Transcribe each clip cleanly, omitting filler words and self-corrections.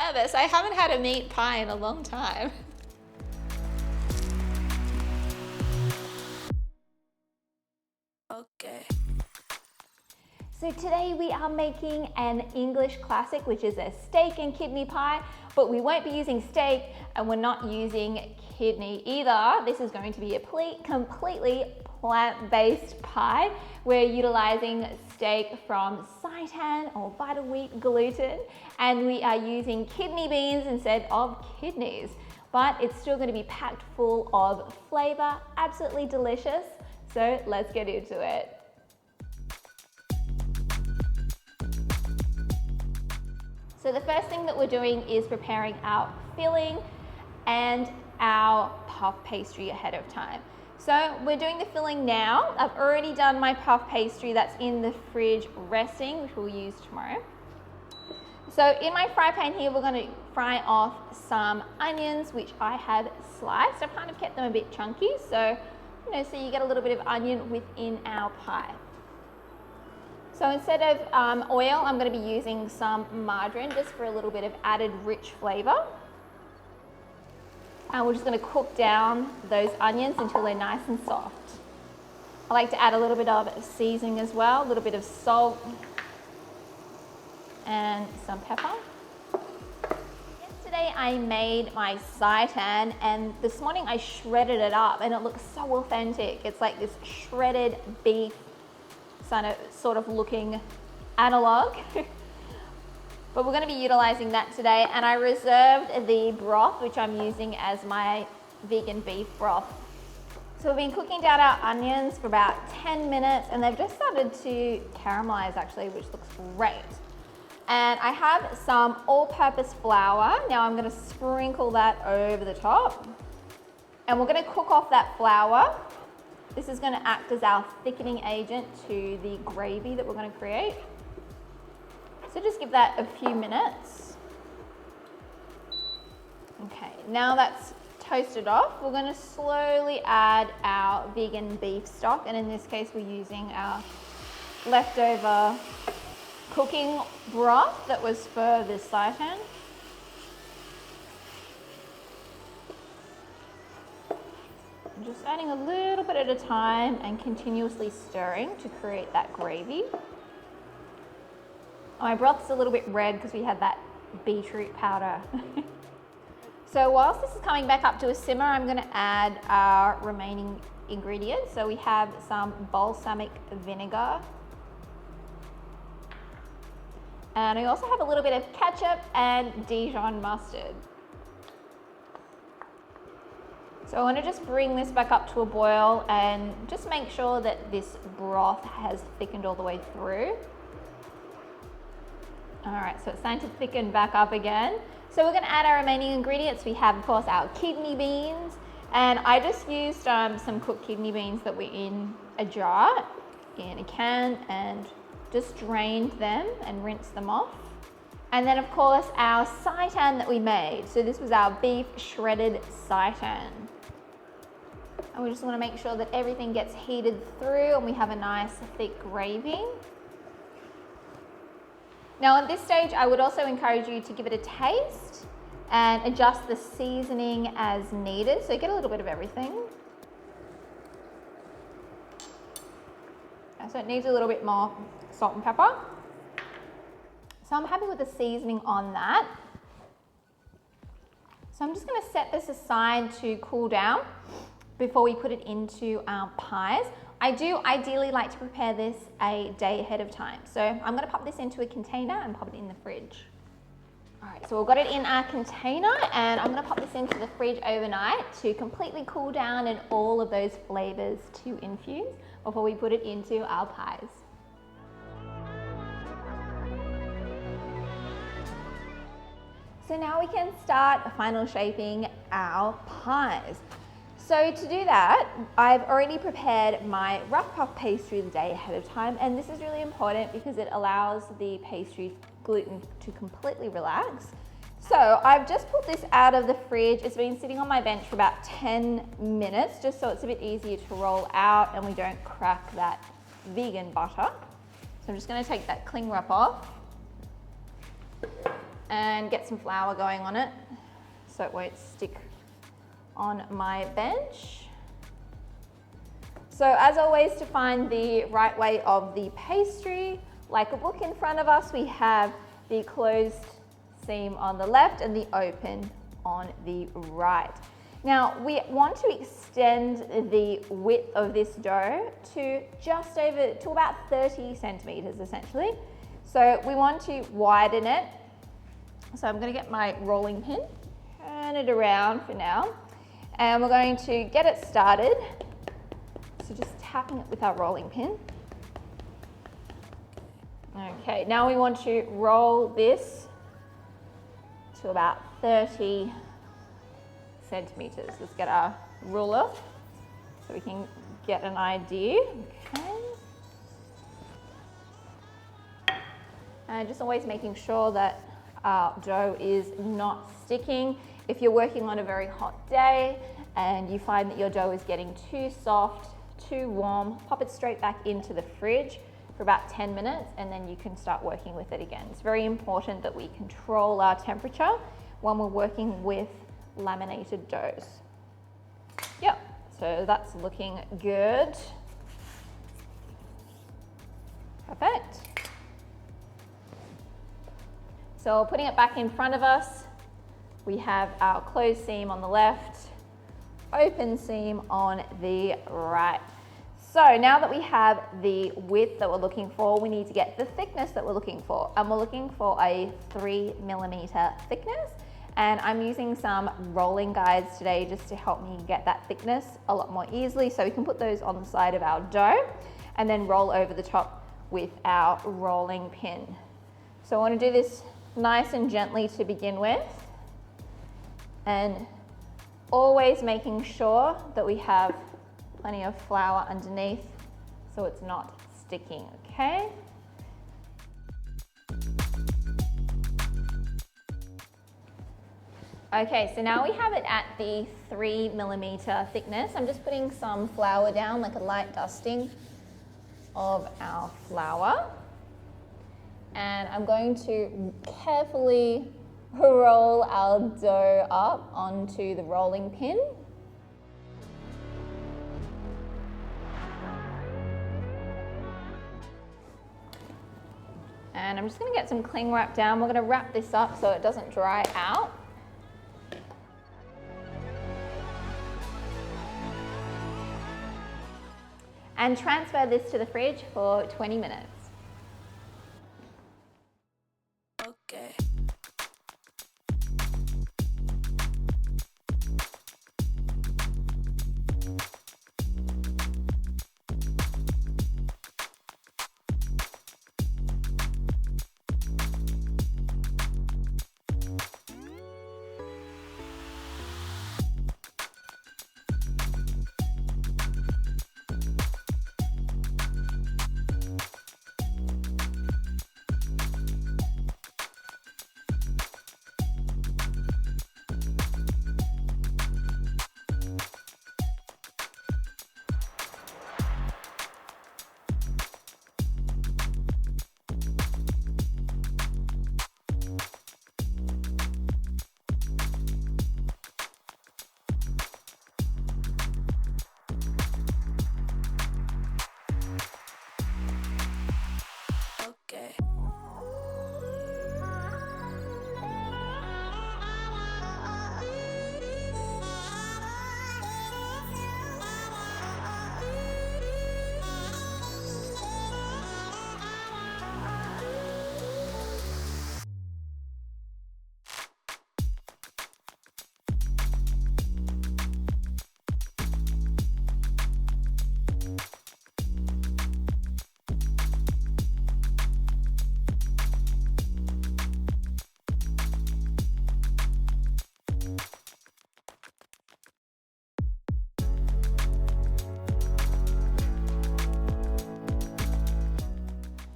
nervous. I haven't had a meat pie in a long time. Okay. So today we are making an English classic, which is a steak and kidney pie, but we won't be using steak and we're not using kidney either. This is going to be a completely plant-based pie. We're utilizing steak from seitan or vital wheat gluten, and we are using kidney beans instead of kidneys, but it's still going to be packed full of flavor, absolutely delicious. So let's get into it. So the first thing that we're doing is preparing our filling and our puff pastry ahead of time. So we're doing the filling now. I've already done my puff pastry that's in the fridge resting, which we'll use tomorrow. So in my fry pan here, we're going to fry off some onions, which I have sliced. I've kind of kept them a bit chunky, so so you get a little bit of onion within our pie. So instead of oil, I'm going to be using some margarine just for a little bit of added rich flavor. And we're just going to cook down those onions until they're nice and soft. I like to add a little bit of seasoning as well, a little bit of salt and some pepper. Yesterday I made my seitan, and this morning I shredded it up and it looks so authentic. It's like this shredded beef sort of looking analog. But we're going to be utilizing that today, and I reserved the broth, which I'm using as my vegan beef broth. So we've been cooking down our onions for about 10 minutes, and they've just started to caramelize actually, which looks great. And I have some all-purpose flour. Now I'm going to sprinkle that over the top, and we're going to cook off that flour. This is going to act as our thickening agent to the gravy that we're going to create. So just give that a few minutes. Okay, now that's toasted off, we're going to slowly add our vegan beef stock, and in this case we're using our leftover cooking broth that was for this seitan. Just adding a little bit at a time and continuously stirring to create that gravy. My broth's a little bit red because we had that beetroot powder. So whilst this is coming back up to a simmer, I'm going to add our remaining ingredients. So we have some balsamic vinegar. And I also have a little bit of ketchup and Dijon mustard. So I want to just bring this back up to a boil and just make sure that this broth has thickened all the way through. All right, so it's starting to thicken back up again. So we're going to add our remaining ingredients. We have, of course, our kidney beans, and I just used some cooked kidney beans that were in a jar, in a can, and just drained them and rinsed them off. And then, of course, our seitan that we made. So this was our beef shredded seitan. And we just want to make sure that everything gets heated through and we have a nice thick gravy. Now at this stage, I would also encourage you to give it a taste and adjust the seasoning as needed. So get a little bit of everything. So it needs a little bit more salt and pepper. So I'm happy with the seasoning on that. So I'm just going to set this aside to cool down before we put it into our pies. I do ideally like to prepare this a day ahead of time. So I'm going to pop this into a container and pop it in the fridge. All right, so we've got it in our container, and I'm going to pop this into the fridge overnight to completely cool down and all of those flavors to infuse before we put it into our pies. So now we can start final shaping our pies. So to do that, I've already prepared my rough puff pastry the day ahead of time, and this is really important because it allows the pastry gluten to completely relax. So I've just pulled this out of the fridge. It's been sitting on my bench for about 10 minutes, just so it's a bit easier to roll out and we don't crack that vegan butter. So I'm just going to take that cling wrap off. and get some flour going on it so it won't stick on my bench. So as always, to find the right way of the pastry, like a book in front of us, we have the closed seam on the left and the open on the right. Now we want to extend the width of this dough to just over, to about 30 centimeters essentially. So we want to widen it. So I'm going to get my rolling pin, turn it around for now, and we're going to get it started. So just tapping it with our rolling pin. Okay, now we want to roll this to about 30 centimeters. Let's get our ruler so we can get an idea. Okay. And just always making sure that our dough is not sticking. If you're working on a very hot day and you find that your dough is getting too soft, too warm, pop it straight back into the fridge for about 10 minutes and then you can start working with it again. It's very important that we control our temperature when we're working with laminated doughs. Yep, so that's looking good. Perfect. So putting it back in front of us, we have our closed seam on the left, open seam on the right. So now that we have the width that we're looking for, we need to get the thickness that we're looking for. And we're looking for a 3mm thickness. And I'm using some rolling guides today just to help me get that thickness a lot more easily. So we can put those on the side of our dough and then roll over the top with our rolling pin. So I want to do this nice and gently to begin with, and always making sure that we have plenty of flour underneath so it's not sticking, okay? Okay, so now we have it at the 3mm thickness. I'm just putting some flour down, like a light dusting of our flour. And I'm going to carefully roll our dough up onto the rolling pin. And I'm just going to get some cling wrap down. We're going to wrap this up so it doesn't dry out. And transfer this to the fridge for 20 minutes. Okay. Okay.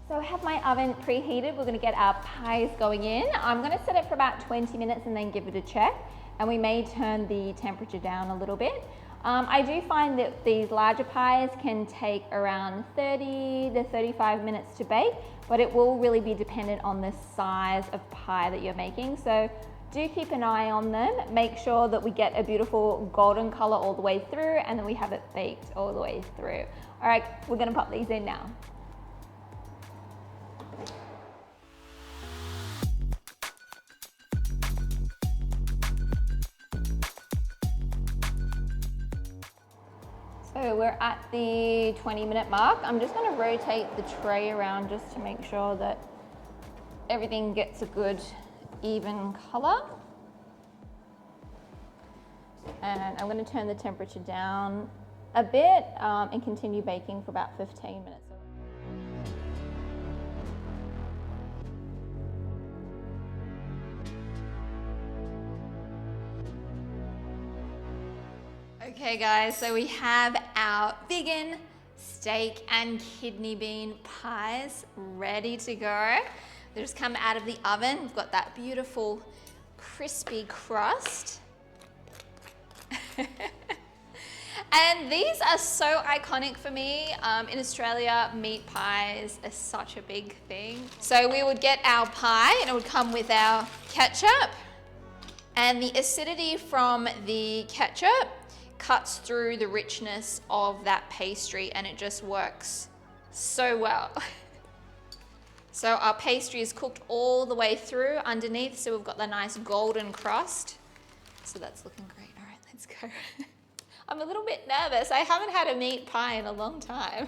So I have my oven preheated. We're going to get our pies going in. I'm going to set it for about 20 minutes and then give it a check. And we may turn the temperature down a little bit. I do find that these larger pies can take around 30 to 35 minutes to bake, but it will really be dependent on the size of pie that you're making. So do keep an eye on them. Make sure that we get a beautiful golden color all the way through, and then we have it baked all the way through. All right, we're gonna pop these in now. So we're at the 20-minute mark. I'm just gonna rotate the tray around just to make sure that everything gets a good even color. And I'm gonna turn the temperature down a bit and continue baking for about 15 minutes. Okay guys, so we have our vegan steak and kidney bean pies ready to go. They just come out of the oven. We've got that beautiful crispy crust. And these are so iconic for me. In Australia, meat pies are such a big thing. So we would get our pie and it would come with our ketchup. And the acidity from the ketchup cuts through the richness of that pastry and it just works so well. So our pastry is cooked all the way through underneath, so we've got the nice golden crust. So that's looking great. All right, let's go. I'm a little bit nervous. I haven't had a meat pie in a long time.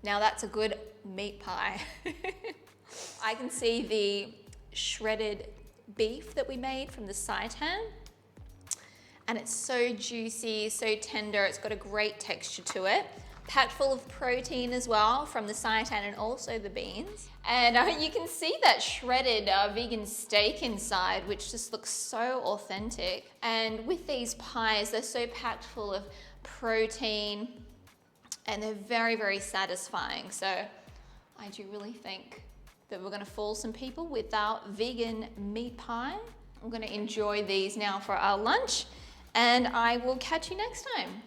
Now that's a good meat pie. I can see the shredded beef that we made from the seitan, and it's so juicy, so tender. It's got a great texture to it, packed full of protein as well from the seitan and also the beans. And you can see that shredded vegan steak inside, which just looks so authentic. And with these pies, they're so packed full of protein and they're very, very satisfying. So I do really think that we're gonna fool some people with our vegan meat pie. I'm gonna enjoy these now for our lunch, and I will catch you next time.